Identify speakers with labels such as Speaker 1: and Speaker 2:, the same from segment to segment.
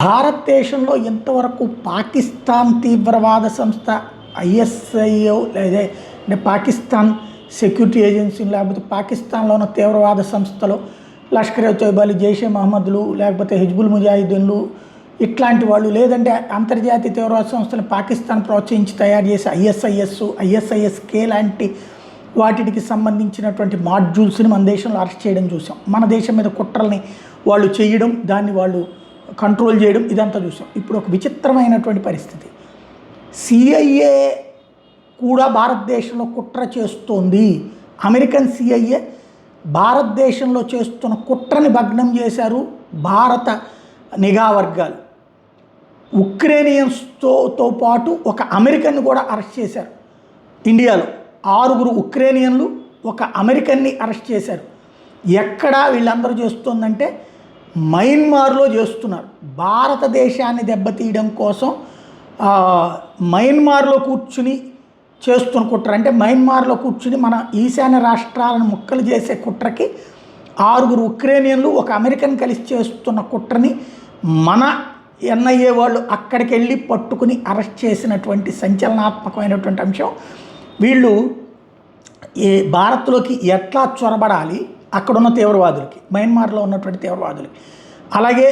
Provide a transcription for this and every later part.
Speaker 1: భారతదేశంలో ఇంతవరకు పాకిస్తాన్ తీవ్రవాద సంస్థ ఐఎస్ఐఓ లేదా పాకిస్తాన్ సెక్యూరిటీ ఏజెన్సీ లేకపోతే పాకిస్తాన్లో ఉన్న తీవ్రవాద సంస్థలు లష్కర్-ఏ-తోయిబా, జైషే మహమ్మద్లు లేకపోతే హిజ్బుల్ ముజాహిద్దీన్లు ఇట్లాంటి వాళ్ళు లేదంటే అంతర్జాతీయ తీవ్రవాద సంస్థలు పాకిస్తాన్ ప్రోత్సహించి తయారు చేసే ఐఎస్ఐఎస్కే లాంటి వాటికి సంబంధించినటువంటి మాడ్యూల్స్ని మన దేశంలో అరెస్ట్ చేయడం చూసాం. మన దేశం మీద కుట్రల్ని వాళ్ళు చేయడం, దాన్ని వాళ్ళు కంట్రోల్ చేయడం ఇదంతా చూసాం. ఇప్పుడు ఒక విచిత్రమైనటువంటి పరిస్థితి, సిఐఏ కూడా భారతదేశంలో కుట్ర చేస్తోంది. అమెరికన్ సిఐఏ భారతదేశంలో చేస్తున్న కుట్రని భగ్నం చేశారు భారత నిఘా వర్గాలు. ఉక్రేనియన్స్తో పాటు ఒక అమెరికన్ని కూడా అరెస్ట్ చేశారు. ఇండియాలో 6 ఉక్రేనియన్లు, ఒక అమెరికన్ని అరెస్ట్ చేశారు. ఎక్కడ వీళ్ళందరూ చేస్తుందంటే మయన్మార్లో చేస్తున్నారు. భారతదేశాన్ని దెబ్బతీయడం కోసం మయన్మార్లో కూర్చుని చేస్తున్న కుట్ర, అంటే మయన్మార్లో కూర్చుని మన ఈశాన్య రాష్ట్రాలను ముక్కలు చేసే కుట్రకి 6 ఉక్రేనియన్లు, ఒక అమెరికన్ కలిసి చేస్తున్న కుట్రని మన ఎన్ఐఏ వాళ్ళు అక్కడికి వెళ్ళి పట్టుకుని అరెస్ట్ చేసినటువంటి సంచలనాత్మకమైనటువంటి అంశం. వీళ్ళు ఈ భారత్లోకి ఎట్లా చొరబడాలి, అక్కడున్న తీవ్రవాదులకి, మయన్మార్లో ఉన్నటువంటి తీవ్రవాదులకి, అలాగే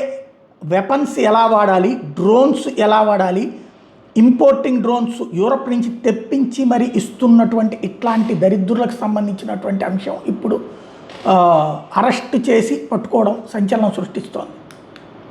Speaker 1: వెపన్స్ ఎలా వాడాలి, డ్రోన్స్ ఎలా వాడాలి, ఇంపోర్టింగ్ డ్రోన్స్ యూరప్ నుంచి తెప్పించి మరి ఇస్తున్నటువంటి ఇట్లాంటి దరిద్రులకు సంబంధించినటువంటి అంశం ఇప్పుడు అరెస్ట్ చేసి పట్టుకోవడం సంచలనం సృష్టిస్తోంది.